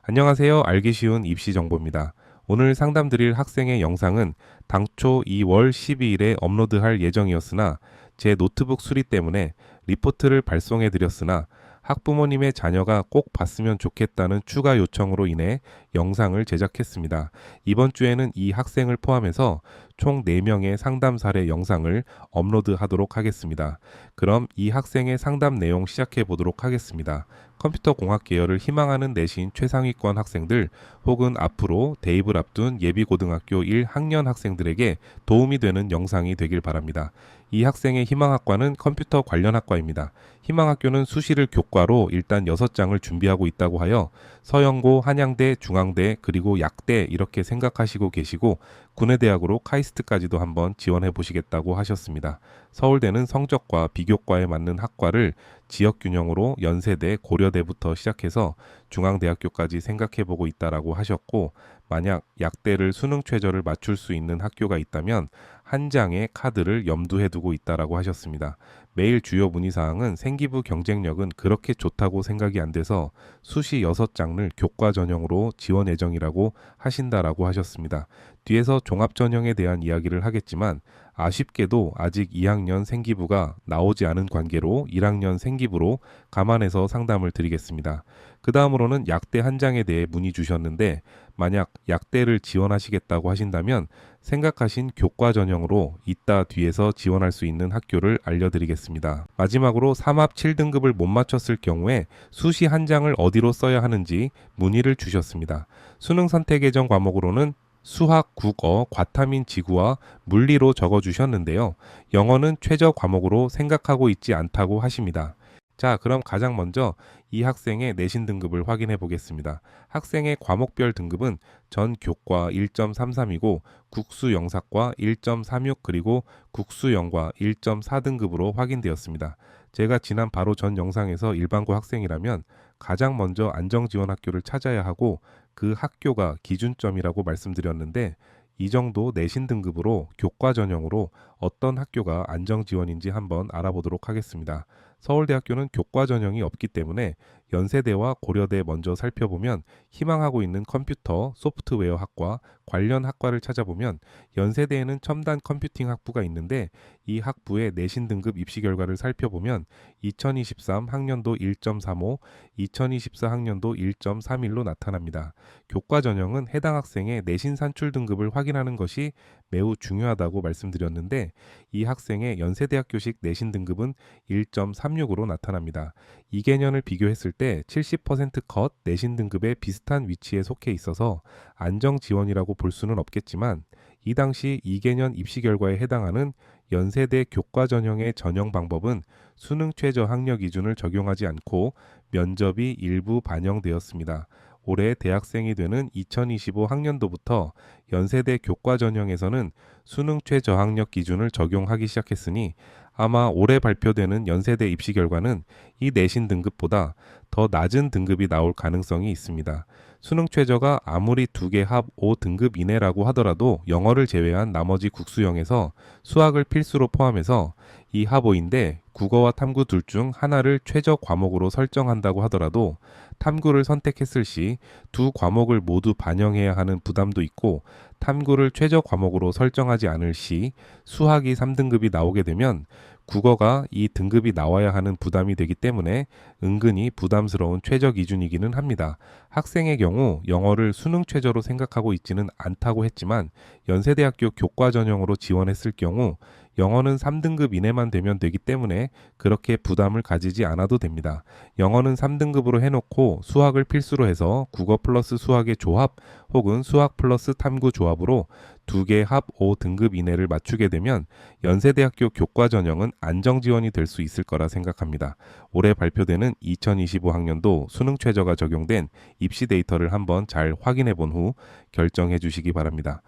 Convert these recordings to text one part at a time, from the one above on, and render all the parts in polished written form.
안녕하세요. 알기 쉬운 입시 정보입니다. 오늘 상담드릴 학생의 영상은 당초 2월 12일에 업로드할 예정이었으나 제 노트북 수리 때문에 리포트를 발송해 드렸으나 학부모님의 자녀가 꼭 봤으면 좋겠다는 추가 요청으로 인해 영상을 제작했습니다. 이번 주에는 이 학생을 포함해서 총 4명의 상담 사례 영상을 업로드하도록 하겠습니다. 그럼 이 학생의 상담 내용 시작해 보도록 하겠습니다. 컴퓨터 공학 계열을 희망하는 내신 최상위권 학생들 혹은 앞으로 대입을 앞둔 예비고등학교 1학년 학생들에게 도움이 되는 영상이 되길 바랍니다. 이 학생의 희망학과는 컴퓨터 관련 학과입니다. 희망학교는 수시를 교과로 일단 6장을 준비하고 있다고 하여 서영고, 한양대, 중앙대, 그리고 약대 이렇게 생각하시고 계시고 군의대학으로 카이스트까지도 한번 지원해 보시겠다고 하셨습니다. 서울대는 성적과 비교과에 맞는 학과를 지역균형으로 연세대, 고려대부터 시작해서 중앙대학교까지 생각해 보고 있다라고 하셨고, 만약 약대를 수능 최저를 맞출 수 있는 학교가 있다면 한 장의 카드를 염두해 두고 있다라고 하셨습니다. 메일 주요 문의사항은 생기부 경쟁력은 그렇게 좋다고 생각이 안 돼서 수시 6장을 교과 전형으로 지원 예정이라고 하신다라고 하셨습니다. 뒤에서 종합 전형에 대한 이야기를 하겠지만 아쉽게도 아직 2학년 생기부가 나오지 않은 관계로 1학년 생기부로 감안해서 상담을 드리겠습니다. 그 다음으로는 약대 한 장에 대해 문의 주셨는데 만약 약대를 지원하시겠다고 하신다면 생각하신 교과 전형으로 이따 뒤에서 지원할 수 있는 학교를 알려드리겠습니다. 마지막으로 3합 7등급을 못 맞췄을 경우에 수시 한 장을 어디로 써야 하는지 문의를 주셨습니다. 수능 선택 예정 과목으로는 수학, 국어, 과탐인 지구와 물리로 적어주셨는데요. 영어는 최저 과목으로 생각하고 있지 않다고 하십니다. 자, 그럼 가장 먼저 이 학생의 내신 등급을 확인해 보겠습니다. 학생의 과목별 등급은 전 교과 1.33이고 국수 영사과 1.36 그리고 국수 영과 1.4등급으로 확인되었습니다. 제가 지난 바로 전 영상에서 일반고 학생이라면 가장 먼저 안정지원 학교를 찾아야 하고 그 학교가 기준점이라고 말씀드렸는데 이 정도 내신 등급으로 교과 전형으로 어떤 학교가 안정지원인지 한번 알아보도록 하겠습니다. 서울대학교는 교과 전형이 없기 때문에 연세대와 고려대 먼저 살펴보면 희망하고 있는 컴퓨터, 소프트웨어 학과, 관련 학과를 찾아보면 연세대에는 첨단 컴퓨팅 학부가 있는데 이 학부의 내신 등급 입시 결과를 살펴보면 2023 학년도 1.35, 2024 학년도 1.31로 나타납니다. 교과 전형은 해당 학생의 내신 산출 등급을 확인하는 것이 매우 중요하다고 말씀드렸는데 이 학생의 연세대학교식 내신 등급은 1.36으로 나타납니다. 이개년을 비교했을 때 70%컷 내신 등급에 비슷한 위치에 속해 있어서 안정 지원이라고 볼 수는 없겠지만 이 당시 이개년 입시 결과에 해당하는 연세대 교과 전형의 전형 방법은 수능 최저 학력 기준을 적용하지 않고 면접이 일부 반영되었습니다. 올해 대학생이 되는 2025 학년도부터 연세대 교과 전형에서는 수능 최저학력 기준을 적용하기 시작했으니 아마 올해 발표되는 연세대 입시 결과는 이 내신 등급보다 더 낮은 등급이 나올 가능성이 있습니다. 수능 최저가 아무리 2개 합 5등급 이내라고 하더라도 영어를 제외한 나머지 국수형에서 수학을 필수로 포함해서 이 합 5인데 국어와 탐구 둘 중 하나를 최저 과목으로 설정한다고 하더라도 탐구를 선택했을 시 두 과목을 모두 반영해야 하는 부담도 있고 탐구를 최저 과목으로 설정하지 않을 시 수학이 3등급이 나오게 되면 국어가 이 등급이 나와야 하는 부담이 되기 때문에 은근히 부담스러운 최저 기준이기는 합니다. 학생의 경우 영어를 수능 최저로 생각하고 있지는 않다고 했지만 연세대학교 교과 전형으로 지원했을 경우 영어는 3등급 이내만 되면 되기 때문에 그렇게 부담을 가지지 않아도 됩니다. 영어는 3등급으로 해놓고 수학을 필수로 해서 국어 플러스 수학의 조합 혹은 수학 플러스 탐구 조합으로 2개 합 5등급 이내를 맞추게 되면 연세대학교 교과 전형은 안정 지원이 될 수 있을 거라 생각합니다. 올해 발표되는 2025 학년도 수능 최저가 적용된 입시 데이터를 한번 잘 확인해 본 후 결정해 주시기 바랍니다.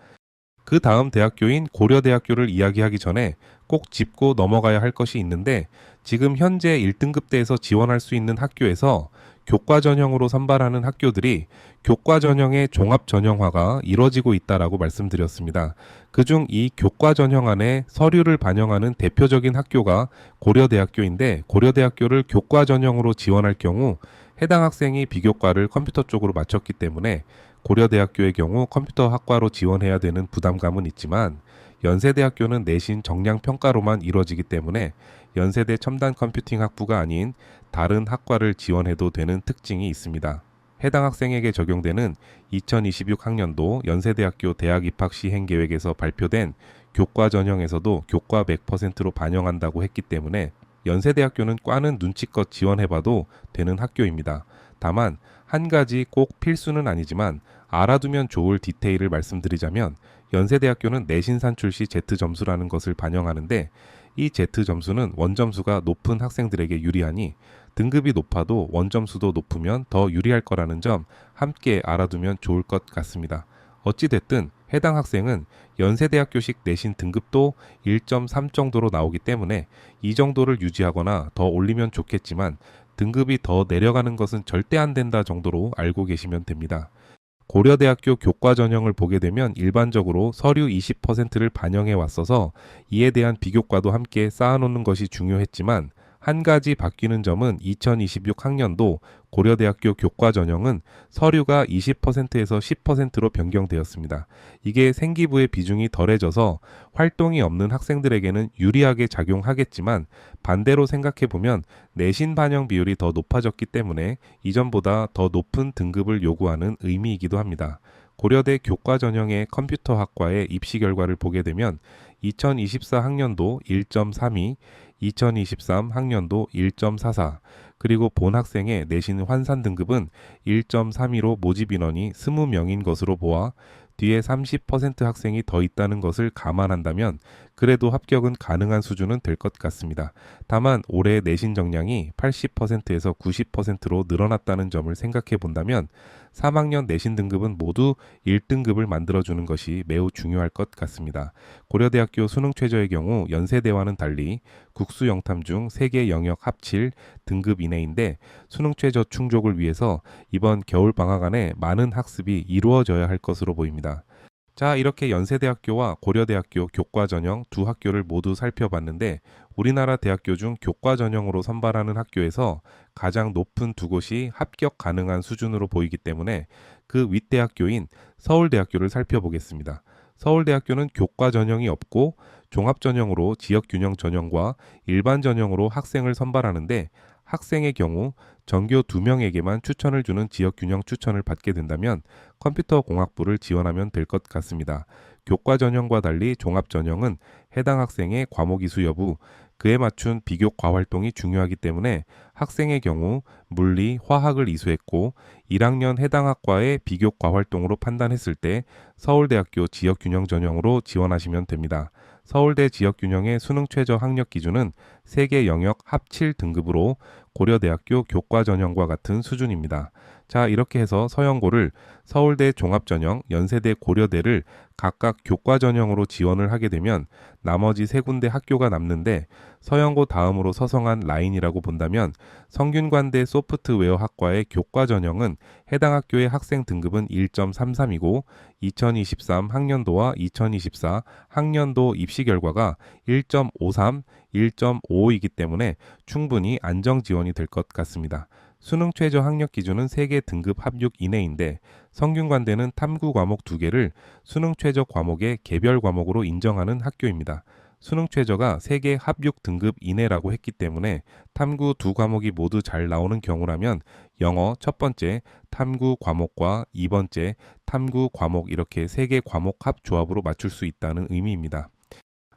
그 다음 대학교인 고려대학교를 이야기하기 전에 꼭 짚고 넘어가야 할 것이 있는데 지금 현재 1등급대에서 지원할 수 있는 학교에서 교과 전형으로 선발하는 학교들이 교과 전형의 종합 전형화가 이뤄지고 있다라고 말씀드렸습니다. 그중 이 교과 전형 안에 서류를 반영하는 대표적인 학교가 고려대학교인데 고려대학교를 교과 전형으로 지원할 경우 해당 학생이 비교과를 컴퓨터 쪽으로 마쳤기 때문에 고려대학교의 경우 컴퓨터 학과로 지원해야 되는 부담감은 있지만 연세대학교는 내신 정량 평가로만 이루어지기 때문에 연세대 첨단 컴퓨팅 학부가 아닌 다른 학과를 지원해도 되는 특징이 있습니다. 해당 학생에게 적용되는 2026학년도 연세대학교 대학 입학 시행 계획에서 발표된 교과 전형에서도 교과 100%로 반영한다고 했기 때문에 연세대학교는 과는 눈치껏 지원해봐도 되는 학교입니다. 다만 한 가지 꼭 필수는 아니지만 알아두면 좋을 디테일을 말씀드리자면 연세대학교는 내신 산출 시 Z점수라는 것을 반영하는데 이 Z점수는 원점수가 높은 학생들에게 유리하니 등급이 높아도 원점수도 높으면 더 유리할 거라는 점 함께 알아두면 좋을 것 같습니다. 어찌됐든 해당 학생은 연세대학교식 내신 등급도 1.3 정도로 나오기 때문에 이 정도를 유지하거나 더 올리면 좋겠지만 등급이 더 내려가는 것은 절대 안 된다 정도로 알고 계시면 됩니다. 고려대학교 교과 전형을 보게 되면 일반적으로 서류 20%를 반영해 왔어서 이에 대한 비교과도 함께 쌓아놓는 것이 중요했지만 한 가지 바뀌는 점은 2026학년도 고려대학교 교과 전형은 서류가 20%에서 10%로 변경되었습니다. 이게 생기부의 비중이 덜해져서 활동이 없는 학생들에게는 유리하게 작용하겠지만 반대로 생각해보면 내신 반영 비율이 더 높아졌기 때문에 이전보다 더 높은 등급을 요구하는 의미이기도 합니다. 고려대 교과 전형의 컴퓨터학과의 입시 결과를 보게 되면 2024학년도 1.32, 2023학년도 1.44, 그리고 본 학생의 내신 환산 등급은 1.32로 모집 인원이 20명인 것으로 보아 뒤에 30% 학생이 더 있다는 것을 감안한다면 그래도 합격은 가능한 수준은 될 것 같습니다. 다만 올해 내신 정량이 80%에서 90%로 늘어났다는 점을 생각해 본다면 3학년 내신 등급은 모두 1등급을 만들어주는 것이 매우 중요할 것 같습니다. 고려대학교 수능 최저의 경우 연세대와는 달리 국수 영탐 중 3개 영역 합칠 등급 이내인데 수능 최저 충족을 위해서 이번 겨울 방학 안에 많은 학습이 이루어져야 할 것으로 보입니다. 자, 이렇게 연세대학교와 고려대학교 교과 전형 두 학교를 모두 살펴봤는데 우리나라 대학교 중 교과 전형으로 선발하는 학교에서 가장 높은 두 곳이 합격 가능한 수준으로 보이기 때문에 그 윗대학교인 서울대학교를 살펴보겠습니다. 서울대학교는 교과 전형이 없고 종합 전형으로 지역 균형 전형과 일반 전형으로 학생을 선발하는데 학생의 경우 전교 2명에게만 추천을 주는 지역균형 추천을 받게 된다면 컴퓨터 공학부를 지원하면 될 것 같습니다. 교과 전형과 달리 종합 전형은 해당 학생의 과목 이수 여부, 그에 맞춘 비교과 활동이 중요하기 때문에 학생의 경우 물리, 화학을 이수했고 1학년 해당 학과의 비교과 활동으로 판단했을 때 서울대학교 지역균형 전형으로 지원하시면 됩니다. 서울대 지역균형의 수능 최저 학력 기준은 3개 영역 합칠 등급으로 고려대학교 교과 전형과 같은 수준입니다. 자, 이렇게 해서 서영고를 서울대 종합전형, 연세대 고려대를 각각 교과 전형으로 지원을 하게 되면 나머지 3군데 학교가 남는데 서영고 다음으로 서성한 라인이라고 본다면 성균관대 소프트웨어 학과의 교과 전형은 해당 학교의 학생 등급은 1.33이고 2023 학년도와 2024 학년도 입시 결과가 1.53, 1.55이기 때문에 충분히 안정 지원이 될 것 같습니다. 수능 최저 학력 기준은 3개 등급 합육 이내인데 성균관대는 탐구 과목 2개를 수능 최저 과목의 개별 과목으로 인정하는 학교입니다. 수능 최저가 3개 합육 등급 이내라고 했기 때문에 탐구 2과목이 모두 잘 나오는 경우라면 영어 첫 번째 탐구 과목과 2번째 탐구 과목 이렇게 3개 과목 합 조합으로 맞출 수 있다는 의미입니다.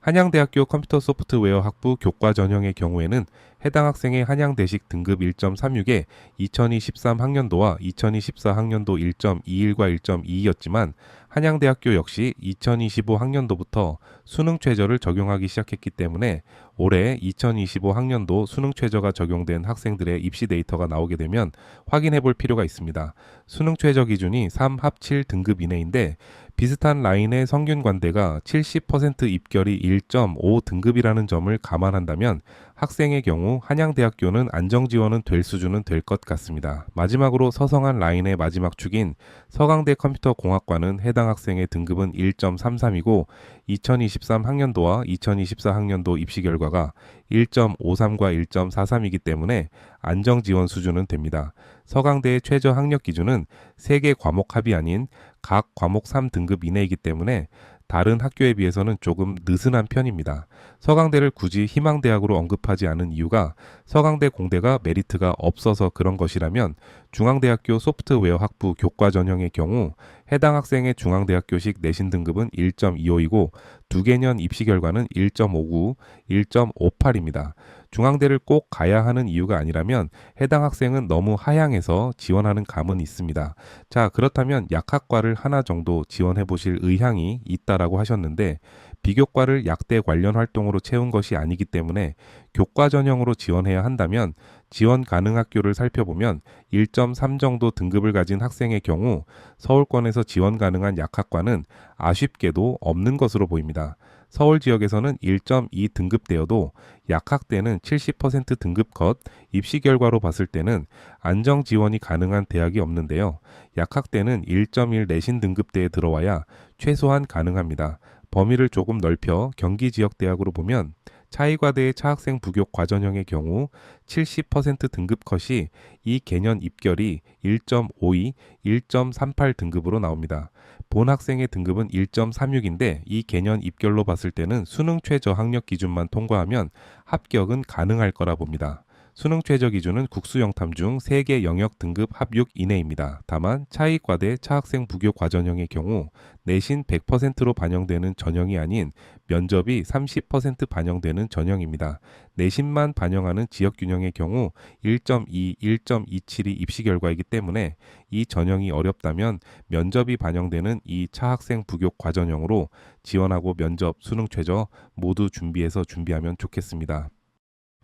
한양대학교 컴퓨터 소프트웨어 학부 교과 전형의 경우에는 해당 학생의 한양대식 등급 1.36에 2023 학년도와 2024 학년도 1.21과 1.22였지만 한양대학교 역시 2025 학년도부터 수능 최저를 적용하기 시작했기 때문에 올해 2025 학년도 수능 최저가 적용된 학생들의 입시 데이터가 나오게 되면 확인해 볼 필요가 있습니다. 수능 최저 기준이 3 합칠 등급 이내인데 비슷한 라인의 성균관대가 70% 입결이 1.5 등급이라는 점을 감안한다면 학생의 경우 한양대학교는 안정지원은 될 수준은 될 것 같습니다. 마지막으로 서성한 라인의 마지막 축인 서강대 컴퓨터공학과는 해당 학생의 등급은 1.33이고 2023 학년도와 2024 학년도 입시 결과가 1.53과 1.43이기 때문에 안정지원 수준은 됩니다. 서강대의 최저 학력 기준은 3개 과목 합이 아닌 각 과목 3등급 이내이기 때문에 다른 학교에 비해서는 조금 느슨한 편입니다. 서강대를 굳이 희망대학으로 언급하지 않은 이유가 서강대 공대가 메리트가 없어서 그런 것이라면 중앙대학교 소프트웨어 학부 교과 전형의 경우 해당 학생의 중앙대학교식 내신 등급은 1.25이고 2개년 입시 결과는 1.59, 1.58입니다. 중앙대를 꼭 가야 하는 이유가 아니라면 해당 학생은 너무 하향해서 지원하는 감은 있습니다. 자, 그렇다면 약학과를 하나 정도 지원해 보실 의향이 있다라고 하셨는데 비교과를 약대 관련 활동으로 채운 것이 아니기 때문에 교과 전형으로 지원해야 한다면 지원 가능 학교를 살펴보면 1.3 정도 등급을 가진 학생의 경우 서울권에서 지원 가능한 약학과는 아쉽게도 없는 것으로 보입니다. 서울 지역에서는 1.2 등급대여도 약학대는 70% 등급 컷, 입시 결과로 봤을 때는 안정 지원이 가능한 대학이 없는데요. 약학대는 1.1 내신 등급대에 들어와야 최소한 가능합니다. 범위를 조금 넓혀 경기 지역 대학으로 보면 차의과대의 차학생 부교 과전형의 경우 70% 등급 컷이 이 개년 입결이 1.52, 1.38 등급으로 나옵니다. 본 학생의 등급은 1.36인데 이 개년 입결로 봤을 때는 수능 최저 학력 기준만 통과하면 합격은 가능할 거라 봅니다. 수능 최저 기준은 국수 영탐 중 3개 영역 등급 합 6 이내입니다. 다만 차의과대 차학생 부교 과전형의 경우 내신 100%로 반영되는 전형이 아닌 면접이 30% 반영되는 전형입니다. 내신만 반영하는 지역균형의 경우 1.2, 1.27이 입시 결과이기 때문에 이 전형이 어렵다면 면접이 반영되는 이 차학생 부교 과전형으로 지원하고 면접, 수능 최저 모두 준비하면 좋겠습니다.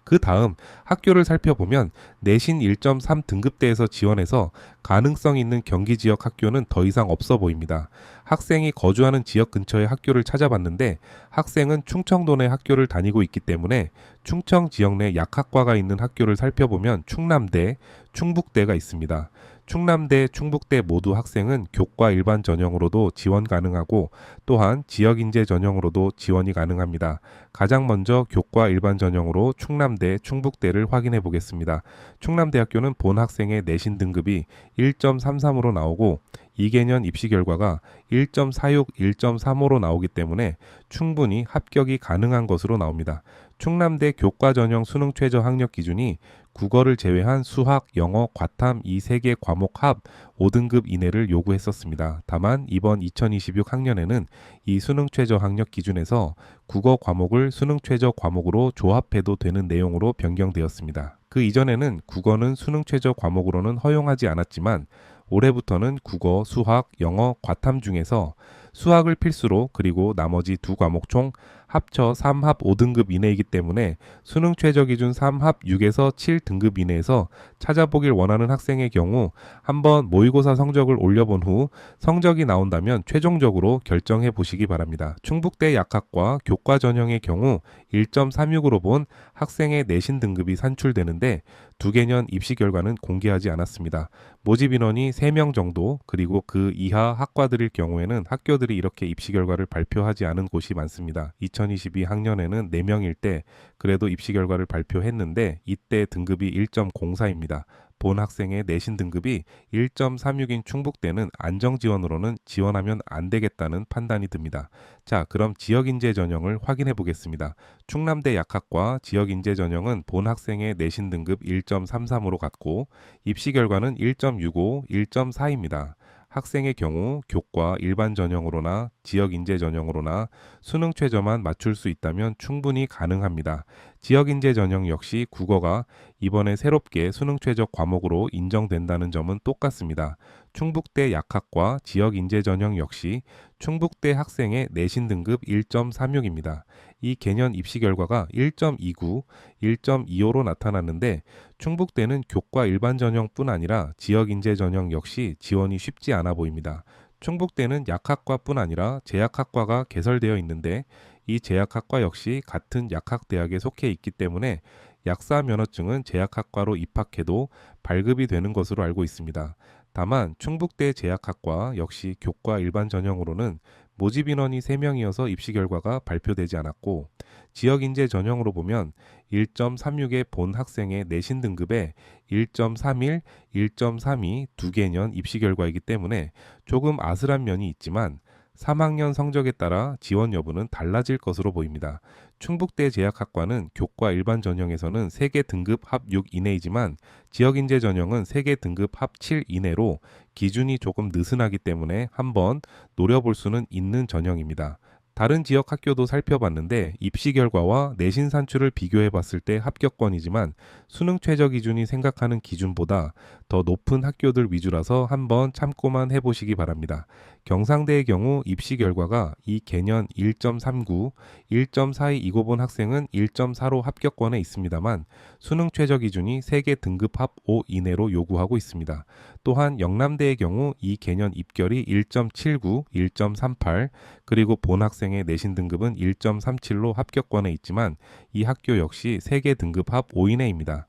그 다음 학교를 살펴보면 내신 1.3 등급대에서 지원해서 가능성 있는 경기 지역 학교는 더 이상 없어 보입니다. 학생이 거주하는 지역 근처의 학교를 찾아봤는데 학생은 충청도 내 학교를 다니고 있기 때문에 충청 지역 내 약학과가 있는 학교를 살펴보면 충남대, 충북대가 있습니다. 충남대, 충북대 모두 학생은 교과 일반 전형으로도 지원 가능하고 또한 지역인재 전형으로도 지원이 가능합니다. 가장 먼저 교과 일반 전형으로 충남대, 충북대를 확인해 보겠습니다. 충남대학교는 본 학생의 내신 등급이 1.33으로 나오고 2개년 입시 결과가 1.46, 1.35로 나오기 때문에 충분히 합격이 가능한 것으로 나옵니다. 충남대 교과 전형 수능 최저 학력 기준이 국어를 제외한 수학, 영어, 과탐 이 3개 과목 합 5등급 이내를 요구했었습니다. 다만 이번 2026 학년에는 이 수능 최저 학력 기준에서 국어 과목을 수능 최저 과목으로 조합해도 되는 내용으로 변경되었습니다. 그 이전에는 국어는 수능 최저 과목으로는 허용하지 않았지만 올해부터는 국어, 수학, 영어, 과탐 중에서 수학을 필수로 그리고 나머지 두 과목 총 합쳐 3합 5등급 이내이기 때문에 수능 최저 기준 3합 6에서 7등급 이내에서 찾아보길 원하는 학생의 경우 한번 모의고사 성적을 올려본 후 성적이 나온다면 최종적으로 결정해 보시기 바랍니다. 충북대 약학과 교과 전형의 경우 1.36으로 본 학생의 내신 등급이 산출되는데 2개년 입시 결과는 공개하지 않았습니다. 모집 인원이 3명 정도 그리고 그 이하 학과들일 경우에는 학교들이 이렇게 입시 결과를 발표하지 않은 곳이 많습니다. 2022 학년에는 4명일 때 그래도 입시 결과를 발표했는데 이때 등급이 1.04입니다. 본 학생의 내신 등급이 1.36인 충북대는 안정지원으로는 지원하면 안 되겠다는 판단이 듭니다. 자, 그럼 지역인재 전형을 확인해 보겠습니다. 충남대 약학과 지역인재 전형은 본 학생의 내신 등급 1.33으로 갔고 입시 결과는 1.65, 1.4입니다. 학생의 경우 교과 일반 전형으로나 지역인재 전형으로나 수능 최저만 맞출 수 있다면 충분히 가능합니다. 지역인재 전형 역시 국어가 이번에 새롭게 수능 최저 과목으로 인정된다는 점은 똑같습니다. 충북대 약학과 지역인재 전형 역시 충북대 학생의 내신 등급 1.36입니다. 이 개년 입시 결과가 1.29, 1.25로 나타났는데 충북대는 교과 일반 전형뿐 아니라 지역인재 전형 역시 지원이 쉽지 않아 보입니다. 충북대는 약학과뿐 아니라 제약학과가 개설되어 있는데 이 제약학과 역시 같은 약학대학에 속해 있기 때문에 약사 면허증은 제약학과로 입학해도 발급이 되는 것으로 알고 있습니다. 다만 충북대 제약학과 역시 교과 일반 전형으로는 모집 인원이 3명이어서 입시 결과가 발표되지 않았고, 지역인재 전형으로 보면 1.36의 본 학생의 내신 등급에 1.31, 1.32 두 개년 입시 결과이기 때문에 조금 아슬한 면이 있지만 3학년 성적에 따라 지원 여부는 달라질 것으로 보입니다. 충북대 제약학과는 교과 일반 전형에서는 세계 등급 합 6 이내이지만 지역인재 전형은 세계 등급 합 7 이내로 기준이 조금 느슨하기 때문에 한번 노려볼 수는 있는 전형입니다. 다른 지역 학교도 살펴봤는데 입시 결과와 내신 산출을 비교해 봤을 때 합격권이지만 수능 최저 기준이 생각하는 기준보다 더 높은 학교들 위주라서 한번 참고만 해보시기 바랍니다. 경상대의 경우 입시 결과가 이 개년 1.39, 1.42 본 학생은 1.45 합격권에 있습니다만 수능 최저 기준이 세계 등급 합 5 이내로 요구하고 있습니다. 또한 영남대의 경우 이 개년 입결이 1.79, 1.38 그리고 본 학생의 내신 등급은 1.37로 합격권에 있지만 이 학교 역시 세계 등급 합 5 이내입니다.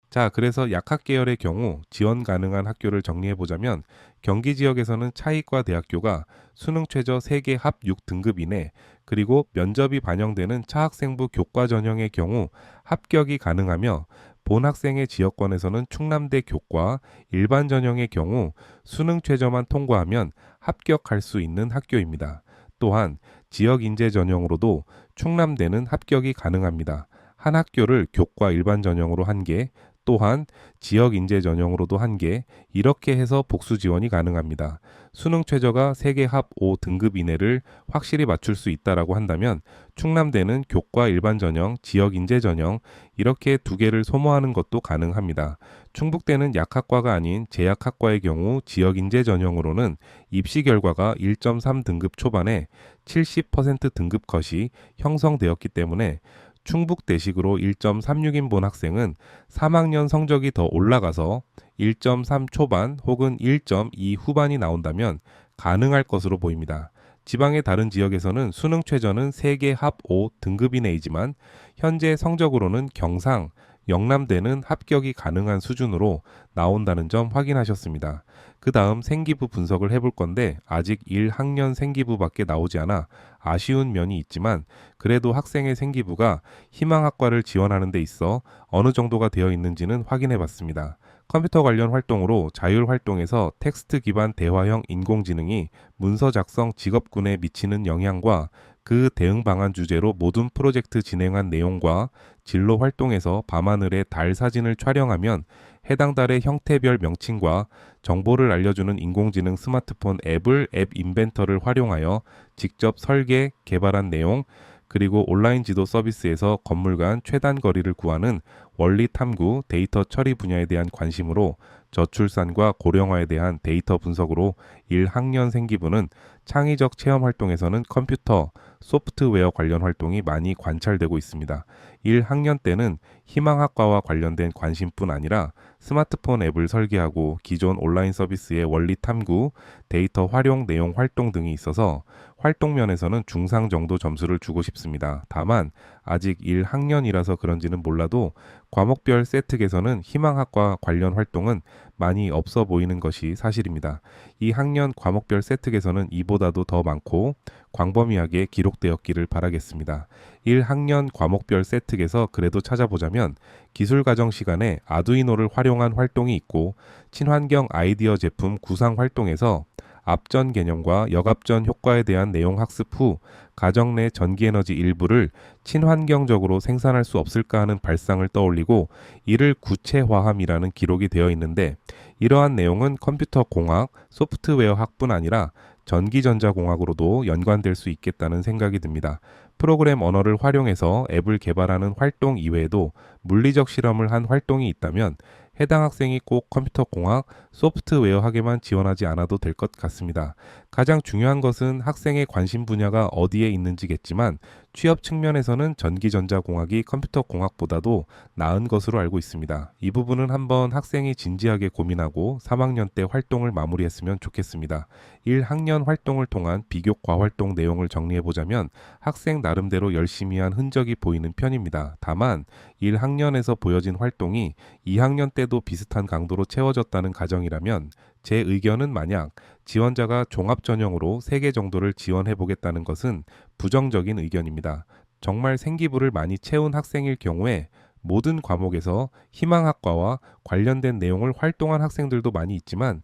자, 그래서 약학 계열의 경우 지원 가능한 학교를 정리해보자면 경기 지역에서는 차이과 대학교가 수능 최저 세계 합 6등급 이내, 그리고 면접이 반영되는 차학생부 교과 전형의 경우 합격이 가능하며 본 학생의 지역권에서는 충남대 교과 일반 전형의 경우 수능 최저만 통과하면 합격할 수 있는 학교입니다. 또한 지역 인재 전형으로도 충남대는 합격이 가능합니다. 한 학교를 교과 일반 전형으로 1개, 또한 지역 인재 전형으로도 1개, 이렇게 해서 복수 지원이 가능합니다. 수능 최저가 세계 합 5 등급 이내를 확실히 맞출 수 있다라고 한다면 충남대는 교과 일반 전형, 지역 인재 전형 이렇게 2개를 소모하는 것도 가능합니다. 충북대는 약학과가 아닌 제약학과의 경우 지역 인재 전형으로는 입시 결과가 1.3 등급 초반에 70% 등급 컷이 형성되었기 때문에 충북대식으로 1.36인 본 학생은 3학년 성적이 더 올라가서 1.3 초반 혹은 1.2 후반이 나온다면 가능할 것으로 보입니다. 지방의 다른 지역에서는 수능 최저는 세계 합 5 등급 이내이지만 현재 성적으로는 경상, 영남대는 합격이 가능한 수준으로 나온다는 점 확인하셨습니다. 그 다음 생기부 분석을 해볼 건데 아직 1학년 생기부밖에 나오지 않아 아쉬운 면이 있지만 그래도 학생의 생기부가 희망학과를 지원하는 데 있어 어느 정도가 되어 있는지는 확인해 봤습니다. 컴퓨터 관련 활동으로 자율활동에서 텍스트 기반 대화형 인공지능이 문서 작성 직업군에 미치는 영향과 그 대응 방안 주제로 모든 프로젝트 진행한 내용과 진로 활동에서 밤하늘의 달 사진을 촬영하면 해당 달의 형태별 명칭과 정보를 알려주는 인공지능 스마트폰 앱을 앱 인벤터를 활용하여 직접 설계, 개발한 내용, 그리고 온라인 지도 서비스에서 건물 간 최단 거리를 구하는 원리 탐구, 데이터 처리 분야에 대한 관심으로 저출산과 고령화에 대한 데이터 분석으로 1학년 생기부는 창의적 체험 활동에서는 컴퓨터, 소프트웨어 관련 활동이 많이 관찰되고 있습니다. 1학년 때는 희망학과와 관련된 관심뿐 아니라 스마트폰 앱을 설계하고 기존 온라인 서비스의 원리 탐구, 데이터 활용 내용 활동 등이 있어서 활동 면에서는 중상 정도 점수를 주고 싶습니다. 다만 아직 1학년이라서 그런지는 몰라도 과목별 세트 개선은 희망학과 관련 활동은 많이 없어 보이는 것이 사실입니다. 이 학년 과목별 세트 개선은 이보다도 더 많고 광범위하게 기록되었기를 바라겠습니다. 1학년 과목별 세트에서 그래도 찾아보자면 기술과정 시간에 아두이노를 활용한 활동이 있고 친환경 아이디어 제품 구상 활동에서 앞전 개념과 역앞전 효과에 대한 내용 학습 후 가정 내 전기에너지 일부를 친환경적으로 생산할 수 없을까 하는 발상을 떠올리고 이를 구체화함이라는 기록이 되어 있는데 이러한 내용은 컴퓨터 공학, 소프트웨어 학뿐 아니라 전기전자공학으로도 연관될 수 있겠다는 생각이 듭니다. 프로그램 언어를 활용해서 앱을 개발하는 활동 이외에도 물리적 실험을 한 활동이 있다면 해당 학생이 꼭 컴퓨터 공학, 소프트웨어 학에만 지원하지 않아도 될 것 같습니다. 가장 중요한 것은 학생의 관심 분야가 어디에 있는지겠지만 취업 측면에서는 전기전자공학이 컴퓨터 공학보다도 나은 것으로 알고 있습니다. 이 부분은 한번 학생이 진지하게 고민하고 3학년 때 활동을 마무리했으면 좋겠습니다. 1학년 활동을 통한 비교과 활동 내용을 정리해보자면 학생 나름대로 열심히 한 흔적이 보이는 편입니다. 다만 1학년에서 보여진 활동이 2학년 때도 비슷한 강도로 채워졌다는 가정이라면 제 의견은 만약 지원자가 종합 전형으로 3개 정도를 지원해 보겠다는 것은 부정적인 의견입니다. 정말 생기부를 많이 채운 학생일 경우에 모든 과목에서 희망학과와 관련된 내용을 활동한 학생들도 많이 있지만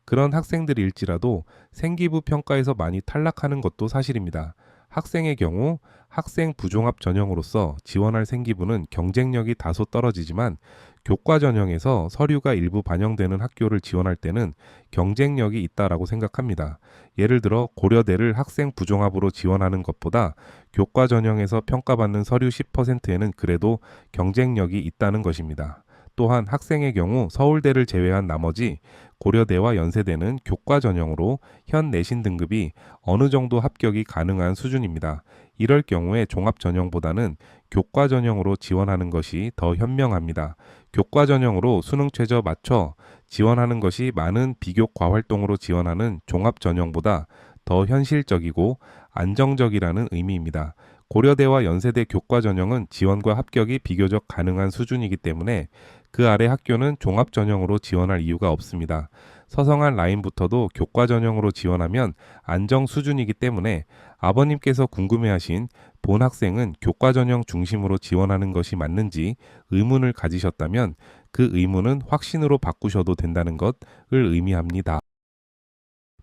그런 학생들일지라도 생기부 평가에서 많이 탈락하는 것도 사실입니다. 학생의 경우 학생 부종합 전형으로서 지원할 생기부는 경쟁력이 다소 떨어지지만 교과 전형에서 서류가 일부 반영되는 학교를 지원할 때는 경쟁력이 있다라고 생각합니다. 예를 들어 고려대를 학생 부종합으로 지원하는 것보다 교과 전형에서 평가받는 서류 10%에는 그래도 경쟁력이 있다는 것입니다. 또한 학생의 경우 서울대를 제외한 나머지 고려대와 연세대는 교과 전형으로 현 내신 등급이 어느 정도 합격이 가능한 수준입니다. 이럴 경우에 종합 전형보다는 교과 전형으로 지원하는 것이 더 현명합니다. 교과 전형으로 수능 최저 맞춰 지원하는 것이 많은 비교과 활동으로 지원하는 종합 전형보다 더 현실적이고 안정적이라는 의미입니다. 고려대와 연세대 교과 전형은 지원과 합격이 비교적 가능한 수준이기 때문에 그 아래 학교는 종합 전형으로 지원할 이유가 없습니다. 서성한 라인부터도 교과 전형으로 지원하면 안정 수준이기 때문에 아버님께서 궁금해하신 본 학생은 교과 전형 중심으로 지원하는 것이 맞는지 의문을 가지셨다면 그 의문은 확신으로 바꾸셔도 된다는 것을 의미합니다.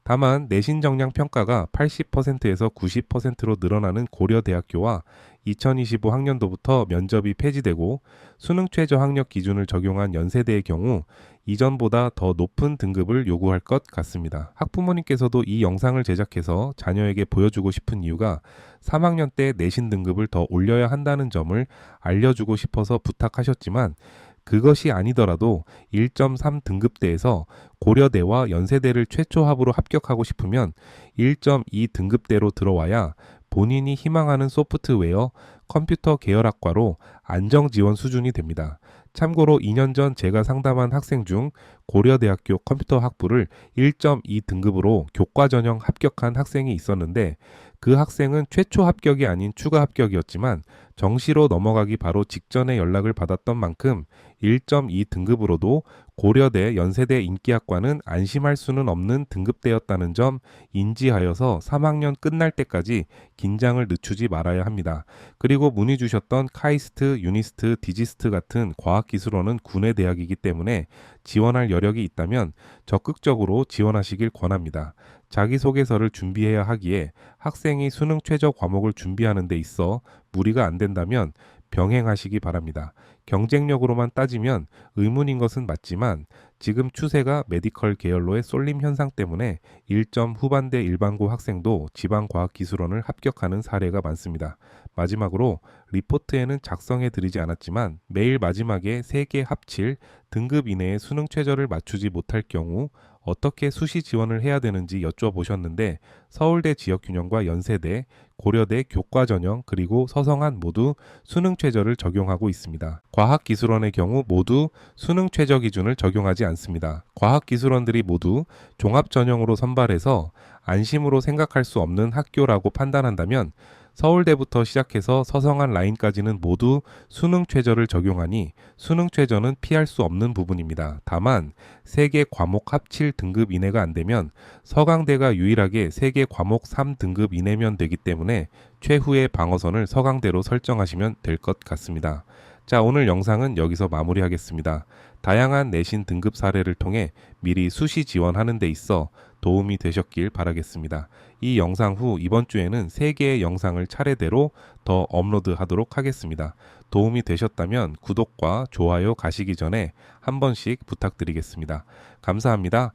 다만 내신 정량 평가가 80%에서 90%로 늘어나는 고려대학교와 2025 학년도부터 면접이 폐지되고 수능 최저 학력 기준을 적용한 연세대의 경우 이전보다 더 높은 등급을 요구할 것 같습니다. 학부모님께서도 이 영상을 제작해서 자녀에게 보여주고 싶은 이유가 3학년 때 내신 등급을 더 올려야 한다는 점을 알려주고 싶어서 부탁하셨지만 그것이 아니더라도 1.3 등급대에서 고려대와 연세대를 최초 합으로 합격하고 싶으면 1.2 등급대로 들어와야 본인이 희망하는 소프트웨어, 컴퓨터 계열학과로 안정 지원 수준이 됩니다. 참고로 2년 전 제가 상담한 학생 중 고려대학교 컴퓨터 학부를 1.2 등급으로 교과 전형 합격한 학생이 있었는데 그 학생은 최초 합격이 아닌 추가 합격이었지만 정시로 넘어가기 바로 직전에 연락을 받았던 만큼 1.2 등급으로도 고려대, 연세대 인기학과는 안심할 수는 없는 등급대였다는 점 인지하여서 3학년 끝날 때까지 긴장을 늦추지 말아야 합니다. 그리고 문의 주셨던 카이스트, 유니스트, 디지스트 같은 과학기술원은 군의 대학이기 때문에 지원할 여력이 있다면 적극적으로 지원하시길 권합니다. 자기소개서를 준비해야 하기에 학생이 수능 최저 과목을 준비하는 데 있어 무리가 안 된다면 병행하시기 바랍니다. 경쟁력으로만 따지면 의문인 것은 맞지만 지금 추세가 메디컬 계열로의 쏠림 현상 때문에 1점 후반대 일반고 학생도 지방과학기술원을 합격하는 사례가 많습니다. 마지막으로 리포트에는 작성해 드리지 않았지만 매일 마지막에 3개 합칠 등급 이내의 수능 최저를 맞추지 못할 경우 어떻게 수시 지원을 해야 되는지 여쭤보셨는데 서울대 지역균형과 연세대, 고려대 교과 전형 그리고 서성한 모두 수능 최저를 적용하고 있습니다. 과학기술원의 경우 모두 수능 최저 기준을 적용하지 않습니다. 과학기술원들이 모두 종합 전형으로 선발해서 안심으로 생각할 수 없는 학교라고 판단한다면 서울대부터 시작해서 서성한 라인까지는 모두 수능 최저를 적용하니 수능 최저는 피할 수 없는 부분입니다. 다만 3개 과목 합칠 등급 이내가 안 되면 서강대가 유일하게 3개 과목 3등급 이내면 되기 때문에 최후의 방어선을 서강대로 설정하시면 될 것 같습니다. 자, 오늘 영상은 여기서 마무리하겠습니다. 다양한 내신 등급 사례를 통해 미리 수시 지원하는 데 있어 도움이 되셨길 바라겠습니다. 이 영상 후 이번 주에는 3개의 영상을 차례대로 더 업로드하도록 하겠습니다. 도움이 되셨다면 구독과 좋아요 가시기 전에 한 번씩 부탁드리겠습니다. 감사합니다.